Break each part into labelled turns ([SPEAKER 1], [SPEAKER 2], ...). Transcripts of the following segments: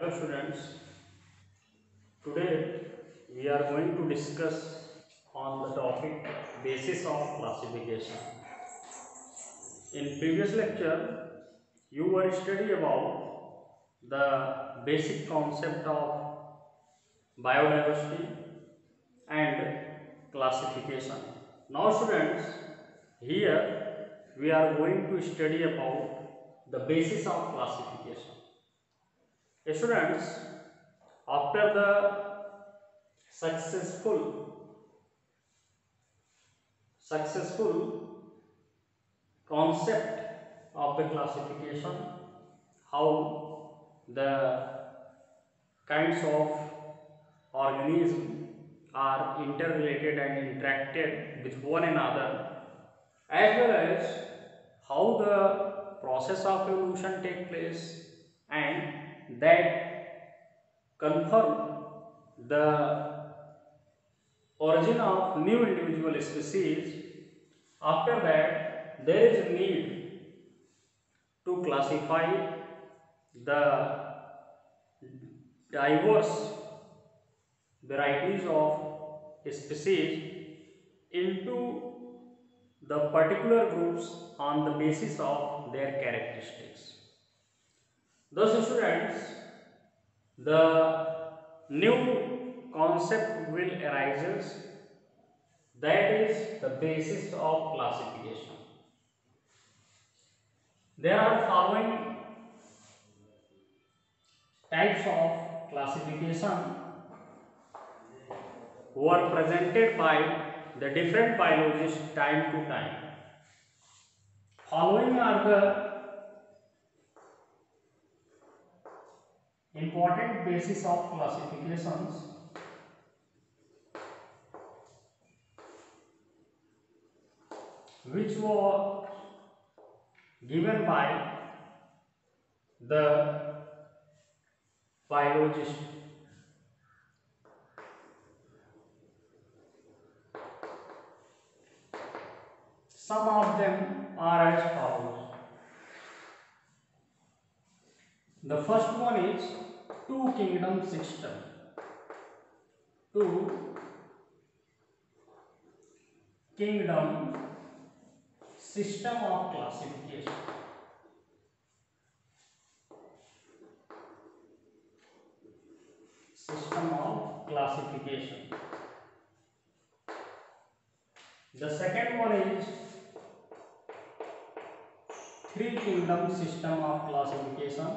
[SPEAKER 1] Hello students, today we are going to discuss on the topic basis of classification. In previous lecture, you were study about the basic concept of biodiversity and classification. Now students, here we are going to study about the basis of classification. Students, after the successful concept of the classification, how the kinds of organisms are interrelated and interacted with one another, as well as how the process of evolution take place, and that confirm the origin of new individual species. After that, there is a need to classify the diverse varieties of species into the particular groups on the basis of their characteristics. Thus, students, the new concept will arises, that is the basis of classification. There are following types of classification were presented by the different biologists time to time. Following are the important basis of classifications which were given by the biologist. Some of them are as follows. The first one is two kingdom system. Two kingdom system of classification. System of classification. The second one is three kingdom system of classification.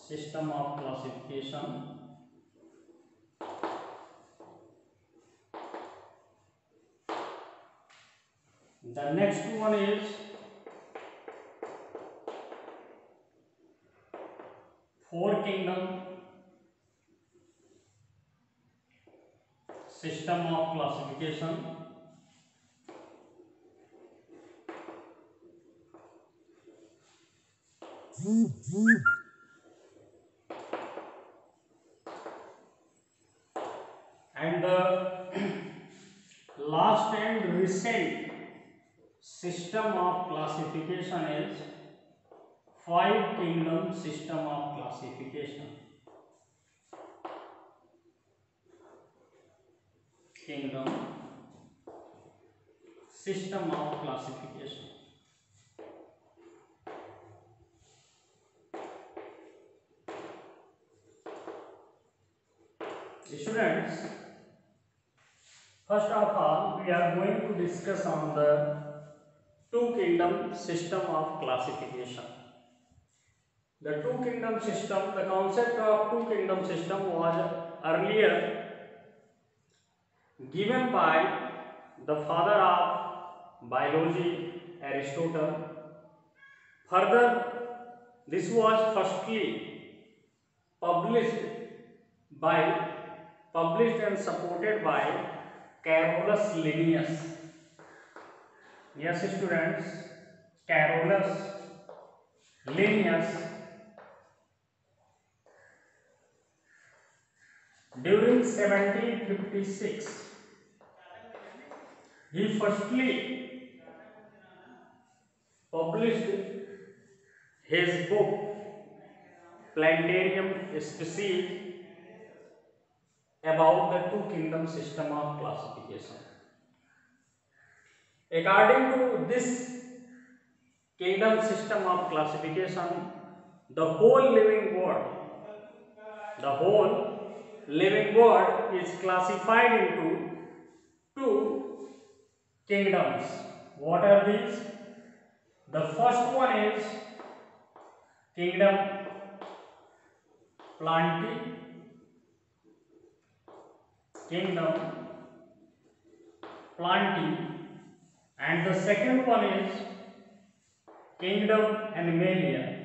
[SPEAKER 1] System of classification. The next one is four kingdom system of classification. And the last and recent system of classification is five kingdom system of classification. Kingdom system of classification. Students, first of all, we are going to discuss on the two kingdom system of classification. The two kingdom system, the concept of two kingdom system was earlier given by the father of biology, Aristotle. Further, this was firstly published by published and supported by Carolus Linnaeus. Yes, students, Carolus Linnaeus during 1756 He firstly published his book Planetarium Species about the two kingdom system of classification. According to this kingdom system of classification, the whole living world is classified into two kingdoms. What are these? The first one is kingdom Plantae, and the second one is kingdom Animalia.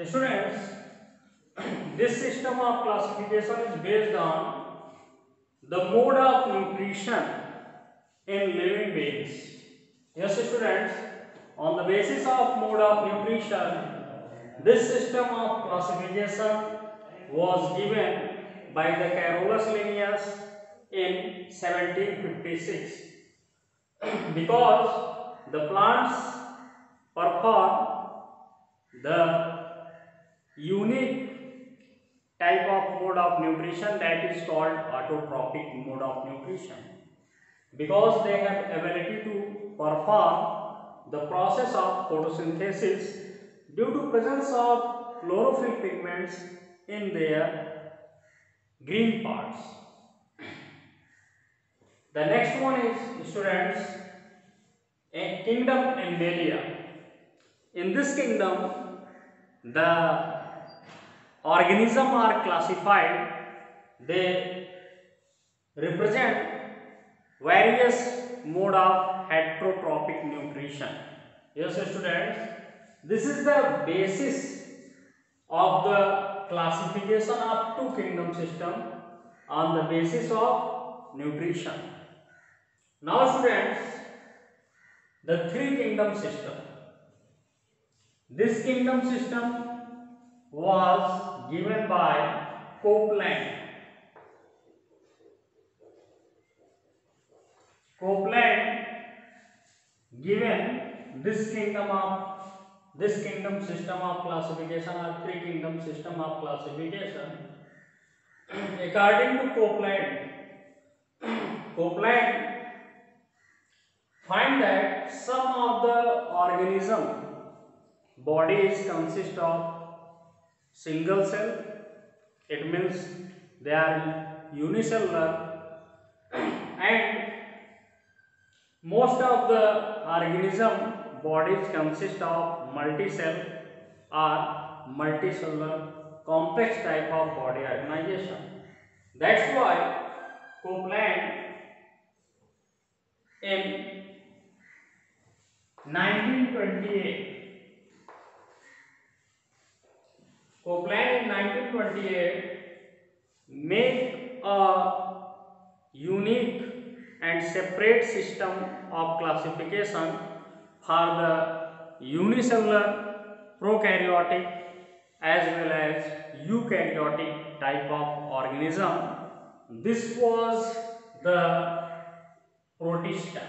[SPEAKER 1] Students, this system of classification is based on the mode of nutrition in living beings. Yes, students, on the basis of mode of nutrition, this system of classification was given by the Carolus Linnaeus in 1756 because the plants perform the unique type of mode of nutrition that is called autotrophic mode of nutrition, because they have ability to perform the process of photosynthesis due to presence of chlorophyll pigments in their green parts. The next one is, students, a kingdom Animalia. In this kingdom, the organisms are classified. They represent various mode of heterotrophic nutrition. Yes, students, this is the basis of the classification of two kingdom system on the basis of nutrition. Now, students, the three kingdom system. This kingdom system was given by Copeland. Copeland given this kingdom system of classification or three kingdom system of classification. According to Copeland find that some of the organism bodies consist of single cell. It means they are unicellular, and most of the organism bodies consist of multicell or multicellular complex type of body organization. That's why Copeland in 1928 made a unique and separate system of classification for the unicellular, prokaryotic as well as eukaryotic type of organism. This was the Protista.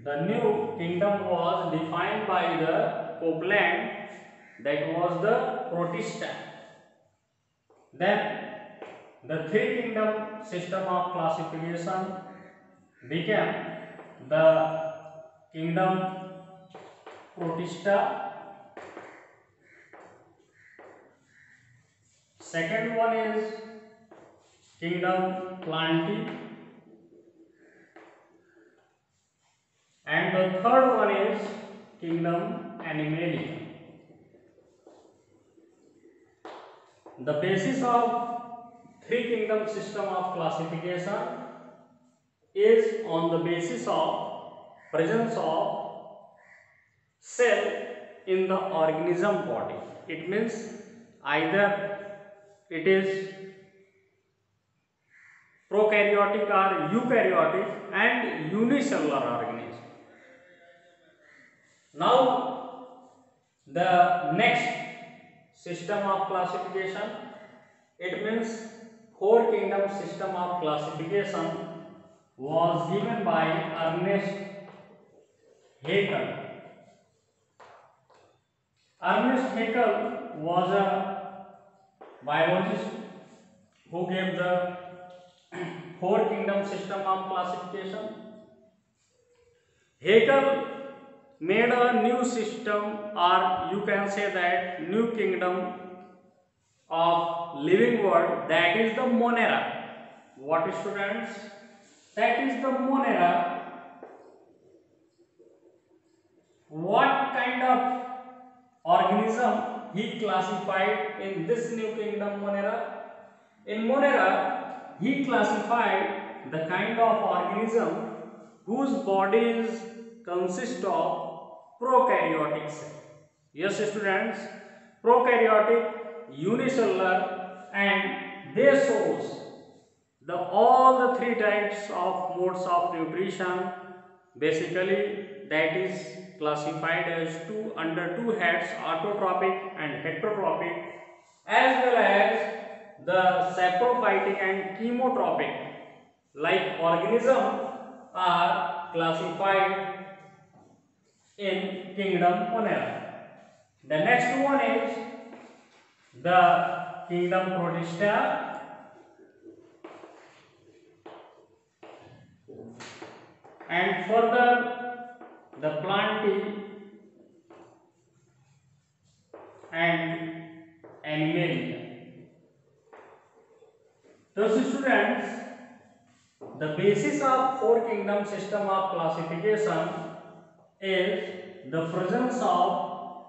[SPEAKER 1] The new kingdom was defined by the Copeland, that was the Protista. Then the three kingdom system of classification became the kingdom Protista. Second one is kingdom Plantae, and the third one is kingdom Animalia. The basis of three kingdom system of classification is on the basis of presence of cell in the organism body. It means either it is prokaryotic or eukaryotic and unicellular organism. Now, the next system of classification. It means four kingdom system of classification was given by Ernest Haeckel. Ernest Haeckel was a biologist who gave the four kingdom system of classification. Haeckel made a new system, or you can say that new kingdom of living world, that is the Monera. What, students? That is the Monera. What kind of organism he classified in this new kingdom Monera? In Monera, he classified the kind of organism whose bodies consist of prokaryotic cell. Yes, students, prokaryotic, unicellular, and they shows all the three types of modes of nutrition. Basically, that is classified as under two heads, autotrophic and heterotrophic, as well as the saprophytic and chemotrophic like organisms are classified in kingdom Monera. The next one is the kingdom Protista, and further the Plantae and Animalia. Thus, students, the basis of four kingdom system of classification is the presence of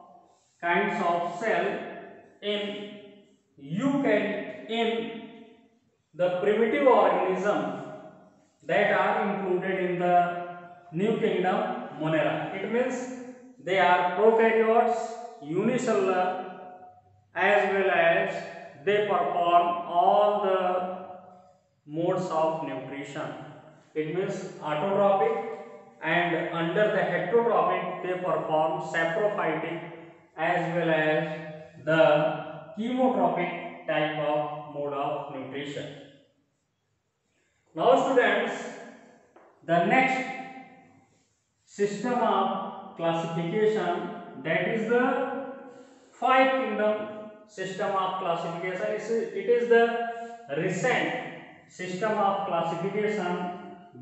[SPEAKER 1] kinds of cell in the primitive organism that are included in the new kingdom Monera. It means they are prokaryotes, unicellular, as well as they perform all the modes of nutrition. It means autotrophic, and under the heterotrophic they perform saprophytic as well as the chemotrophic type of mode of nutrition. Now, students, the next system of classification, that is the five kingdom system of classification. It is the recent system of classification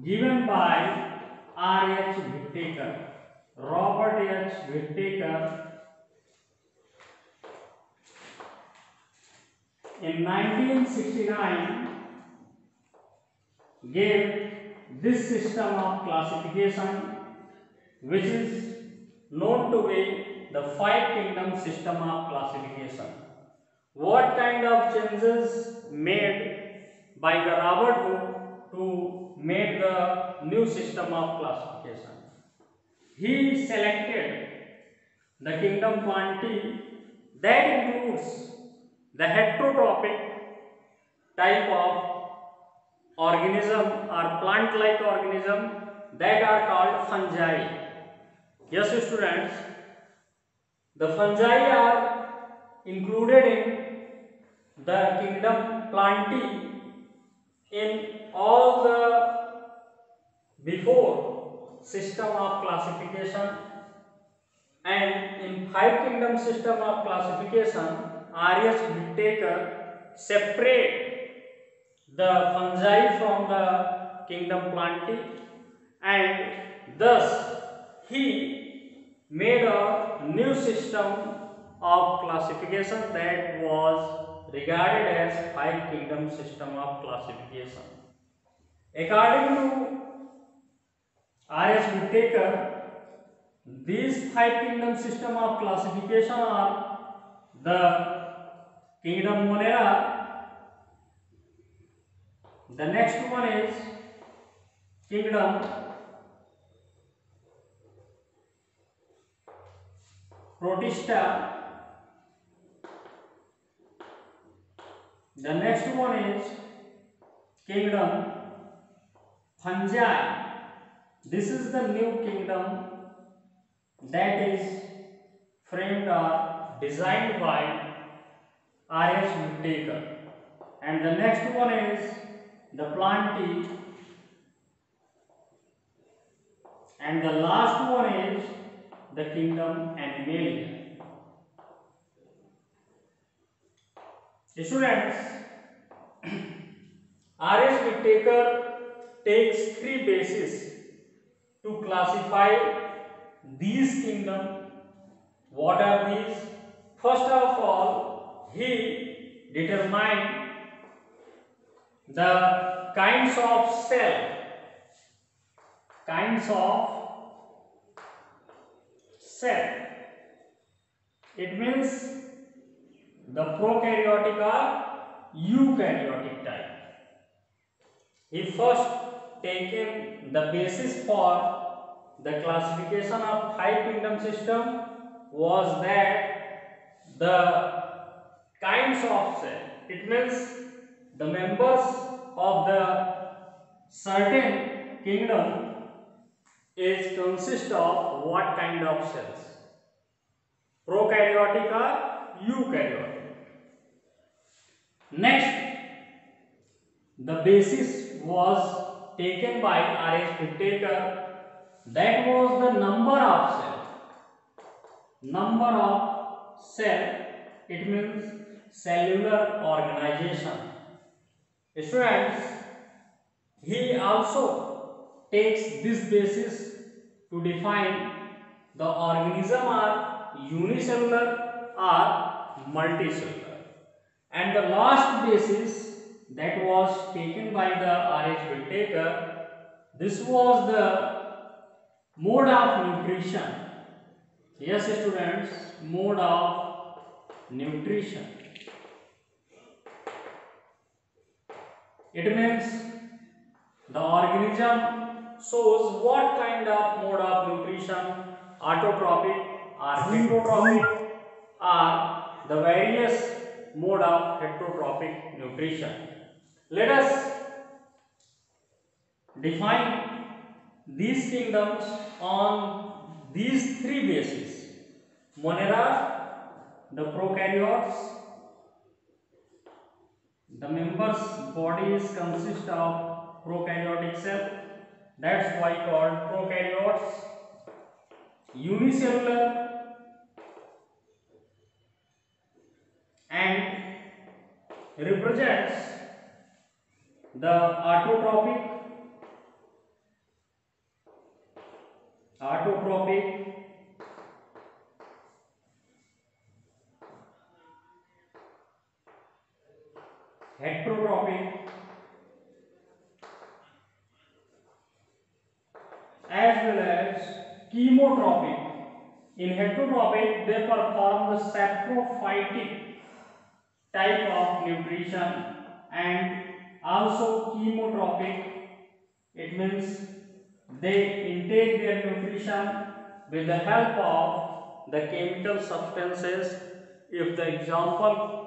[SPEAKER 1] given by R.H. Whittaker, Robert H. Whittaker, in 1969 gave this system of classification, which is known to be the five kingdom system of classification. What kind of changes made by the Robert Hooke to make the new system of classification? He selected the kingdom Plantae, that includes the heterotrophic type of organism or plant-like organism that are called fungi. Yes, students, the fungi are included in the kingdom Plantae in all the before system of classification, and in five kingdom system of classification, R.H. Whittaker separate the fungi from the kingdom Plantae, and thus he made a new system of classification that was regarded as five kingdom system of classification. According to R.H. Whittaker, these five kingdom system of classification are the kingdom Monera, the next one is kingdom Protista, the next one is kingdom Fungi. This is the new kingdom that is framed or designed by R.S. Whittaker. And the next one is the Planty. And the last one is the kingdom Animalia. Students, R.S. Whittaker takes three bases to classify these kingdoms. What are these? First of all, he determined the kinds of cell. It means the prokaryotic or eukaryotic type. He first taken the basis for the classification of five kingdom system was that the kinds of cell. It means the members of the certain kingdom is consist of what kind of cells? Prokaryotic or eukaryotic. Next, the basis was taken by R.S. Whittaker, that was the number of cell. Number of cell, it means cellular organization. Students, he also takes this basis to define the organism are unicellular or multicellular. And the last basis that was taken by the R.S. Whittaker, this was the mode of nutrition. Yes, students, mode of nutrition. It means the organism shows what kind of mode of nutrition, autotrophic or heterotrophic, or the various mode of heterotrophic nutrition. Let us define these kingdoms on these three bases. Monera, the prokaryotes, the members body is consist of prokaryotic cell, that's why called prokaryotes. Unicellular and represents the autotrophic, heterotrophic, as well as chemotrophic. In heterotrophic, they perform the saprophytic type of nutrition, and also chemotrophic. It means they intake their nutrition with the help of the chemical substances. If the example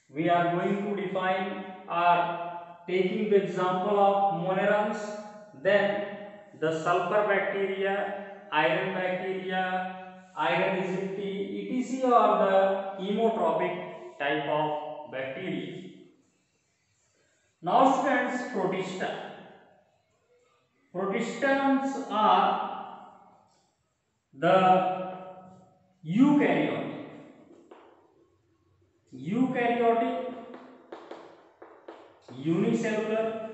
[SPEAKER 1] we are going to define are taking the example of monerans, then the sulfur bacteria, iron bacteria, iron acidity, etc. are the chemotrophic type of bacteria. Now students, protista. Protistans are the eukaryotic, unicellular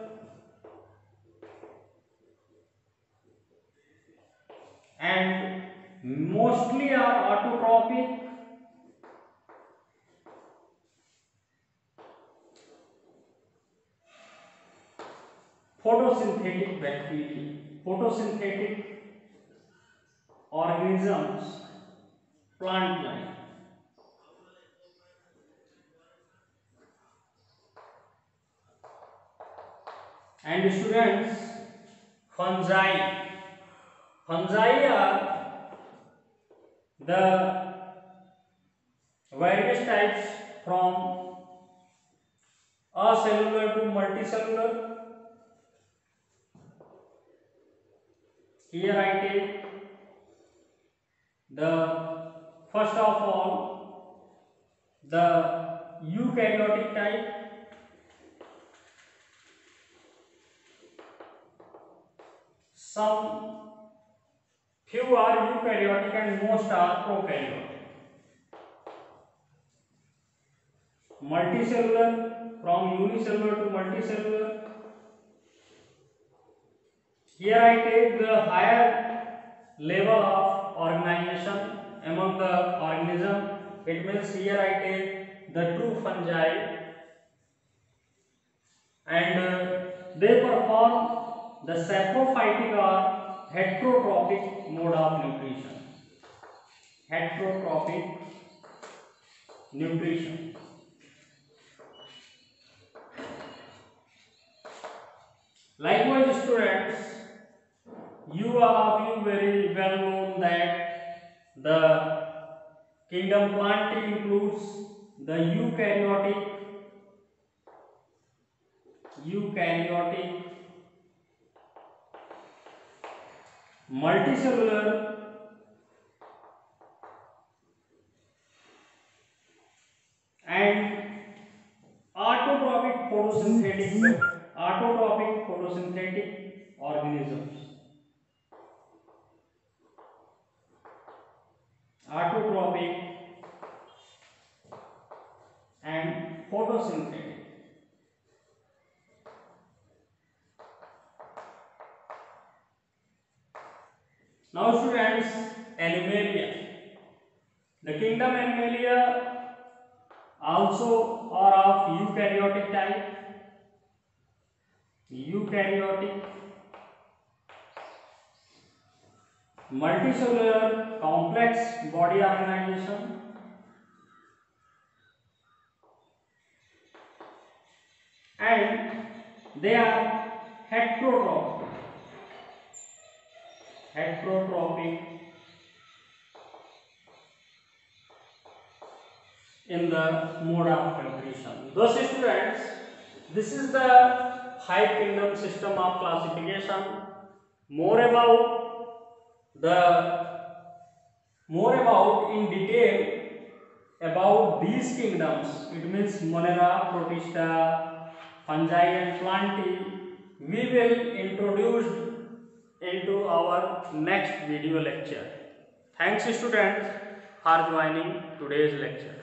[SPEAKER 1] and mostly are autotrophic, photosynthetic bacteria, photosynthetic organisms, plant life. And students, fungi. Fungi are the various types from acellular to multicellular. Here I take the first of all the eukaryotic type, some few are eukaryotic and most are prokaryotic. Multicellular, from unicellular to multicellular. Here I take the higher level of organization among the organism. It means here I take the true fungi, and they perform the saprophytic or heterotrophic mode of nutrition. Heterotrophic nutrition. Likewise, students, you all of you very well known that the kingdom plant includes the eukaryotic, multicellular, and autotrophic photosynthetic organisms. Autotrophic and photosynthetic. Now students, Animalia. The kingdom Animalia also are of eukaryotic type. Eukaryotic, multicellular, complex body organization, and they are heterotrophic. In the mode of nutrition. Thus students, this is the 5 kingdom system of classification. More about in detail about these kingdoms, it means Monera, Protista, fungi and plantae, we will introduce into our next video lecture. Thanks students for joining today's lecture.